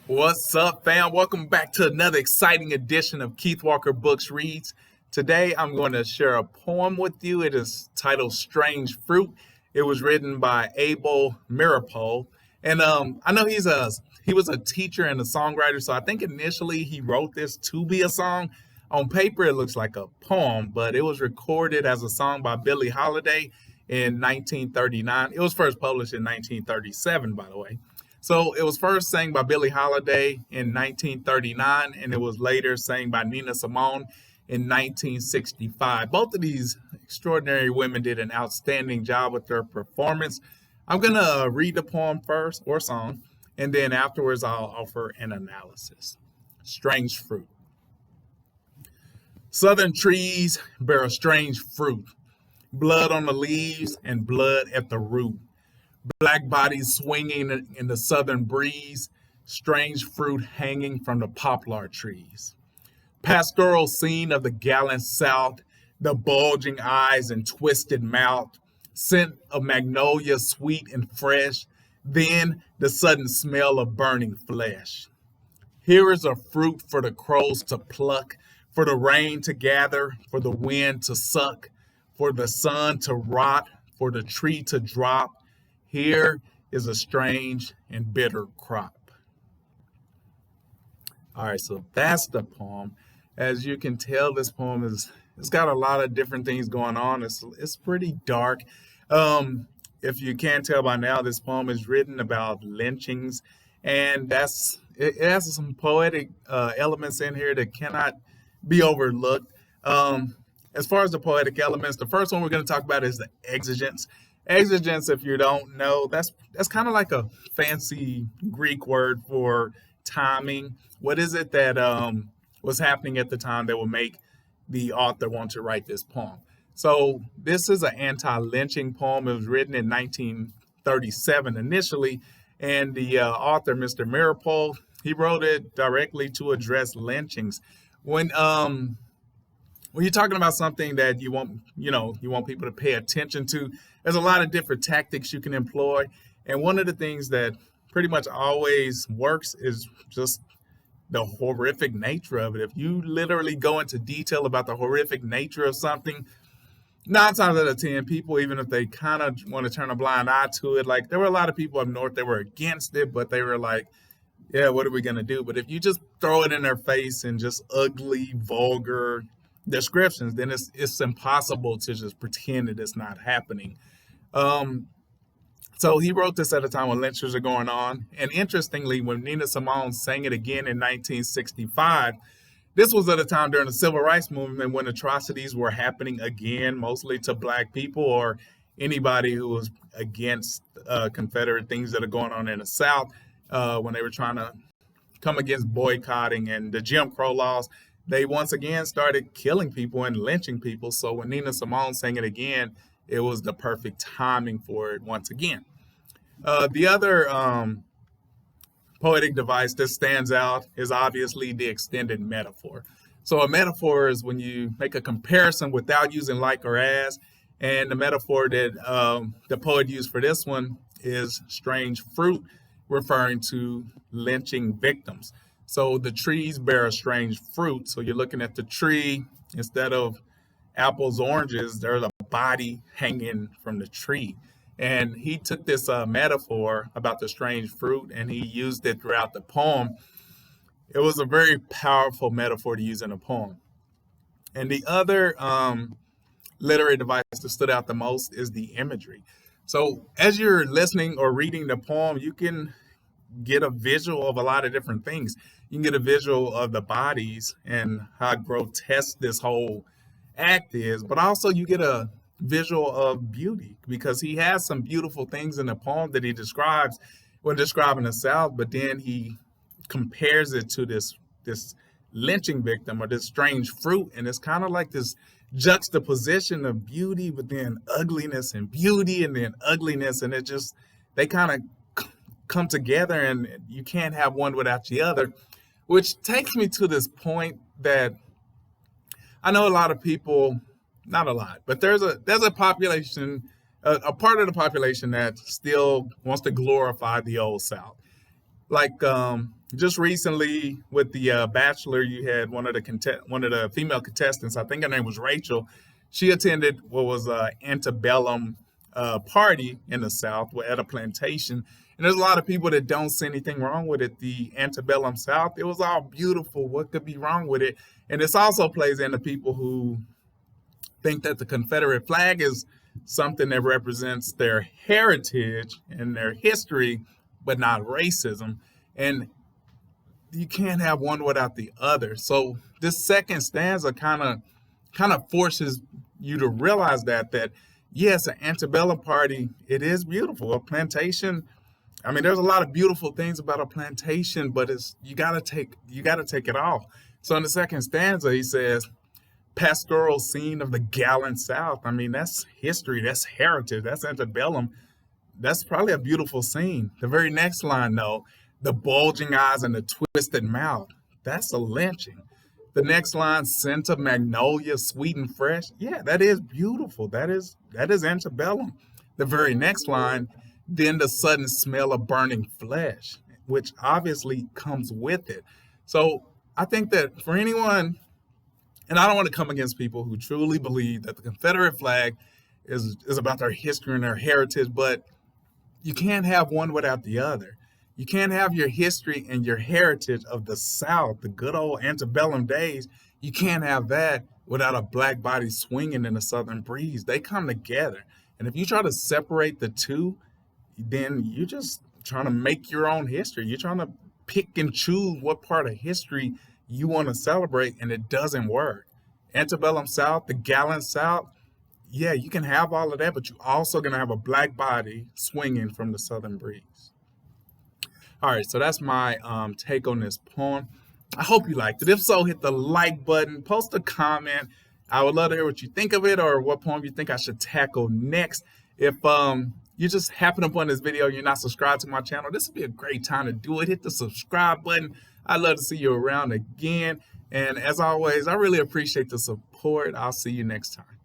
What's up, fam? Welcome back to another exciting edition of Keith Walker Books Reads. Today, I'm going to share a poem with you. It is titled Strange Fruit. It was written by Abel Meeropol. And I know he was a teacher and a songwriter, so I think initially he wrote this to be a song. On paper, it looks like a poem, but it was recorded as a song by Billie Holiday in 1939. It was first published in 1937, by the way. So it was first sang by Billie Holiday in 1939, and it was later sang by Nina Simone in 1965. Both of these extraordinary women did an outstanding job with their performance. I'm going to read the poem first, or song, and then afterwards I'll offer an analysis. Strange Fruit. Southern trees bear a strange fruit, blood on the leaves and blood at the root. Black bodies swinging in the southern breeze, strange fruit hanging from the poplar trees. Pastoral scene of the gallant South, the bulging eyes and twisted mouth, scent of magnolia sweet and fresh, then the sudden smell of burning flesh. Here is a fruit for the crows to pluck, for the rain to gather, for the wind to suck, for the sun to rot, for the tree to drop. Here is a strange and bitter crop. All right, so that's the poem. As you can tell, this poem it's got a lot of different things going on. It's pretty dark. If you can't tell by now, this poem is written about lynchings, and it has some poetic elements in here that cannot be overlooked. As far as the poetic elements, the first one we're going to talk about is the exigence. Exigence, if you don't know, that's kind of like a fancy Greek word for timing. What is it that was happening at the time that would make the author want to write this poem? So this is an anti-lynching poem. It was written in 1937 initially, and the author, Mr. Meeropol, he wrote it directly to address lynchings. When you're talking about something that you want people to pay attention to, there's a lot of different tactics you can employ. And one of the things that pretty much always works is just the horrific nature of it. If you literally go into detail about the horrific nature of something, 9 times out of 10, people, even if they kind of want to turn a blind eye to it, like there were a lot of people up north that were against it, but they were like, yeah, what are we going to do? But if you just throw it in their face and just ugly, vulgar descriptions, then it's impossible to just pretend that it's not happening. So he wrote this at a time when lynchings are going on. And interestingly, when Nina Simone sang it again in 1965, this was at a time during the Civil Rights Movement when atrocities were happening again, mostly to Black people or anybody who was against Confederate things that are going on in the South, when they were trying to come against boycotting and the Jim Crow laws. They once again started killing people and lynching people. So when Nina Simone sang it again, it was the perfect timing for it once again. The other poetic device that stands out is obviously the extended metaphor. So a metaphor is when you make a comparison without using like or as. And the metaphor that the poet used for this one is strange fruit, referring to lynching victims. So the trees bear a strange fruit. So you're looking at the tree, instead of apples, oranges, there's a body hanging from the tree. And he took this metaphor about the strange fruit and he used it throughout the poem. It was a very powerful metaphor to use in a poem. And the other literary device that stood out the most is the imagery. So as you're listening or reading the poem, you can get a visual of a lot of different things. You can get a visual of the bodies and how grotesque this whole act is, but also you get a visual of beauty because he has some beautiful things in the poem that he describes when describing the South, but then he compares it to this lynching victim or this strange fruit, and it's kind of like this juxtaposition of beauty, but then ugliness and beauty and then ugliness, and they kind of come together, and you can't have one without the other, which takes me to this point that I know a lot of people, not a lot, but there's a population, a part of the population that still wants to glorify the old South. Like just recently with the Bachelor, you had one of the female contestants. I think her name was Rachel. She attended what was a antebellum party in the South at a plantation, and there's a lot of people that don't see anything wrong with it. The antebellum South, it was all beautiful. What could be wrong with it? And this also plays into people who think that the Confederate flag is something that represents their heritage and their history, but not racism. And you can't have one without the other. So this second stanza kind of forces you to realize that yes, an antebellum party, it is beautiful. A plantation, I mean, there's a lot of beautiful things about a plantation, but it's you gotta take it all. So in the second stanza, he says, pastoral scene of the gallant South. I mean, that's history, that's heritage, that's antebellum. That's probably a beautiful scene. The very next line, though, the bulging eyes and the twisted mouth. That's a lynching. The next line, scent of magnolia, sweet and fresh. Yeah, that is beautiful. That is antebellum. The very next line, then the sudden smell of burning flesh, which obviously comes with it. So I think that for anyone, and I don't want to come against people who truly believe that the Confederate flag is about their history and their heritage, but you can't have one without the other. You can't have your history and your heritage of the South, the good old antebellum days. You can't have that without a black body swinging in the southern breeze. They come together. And if you try to separate the two, then you're just trying to make your own history. You're trying to pick and choose what part of history you want to celebrate, and it doesn't work. Antebellum South, the gallant South, yeah, you can have all of that, but you're also going to have a black body swinging from the southern breeze. All right, so that's my take on this poem. I hope you liked it. If so, hit the like button, post a comment. I would love to hear what you think of it or what poem you think I should tackle next. If you just happen upon this video and you're not subscribed to my channel, this would be a great time to do it. Hit the subscribe button. I'd love to see you around again. And as always, I really appreciate the support. I'll see you next time.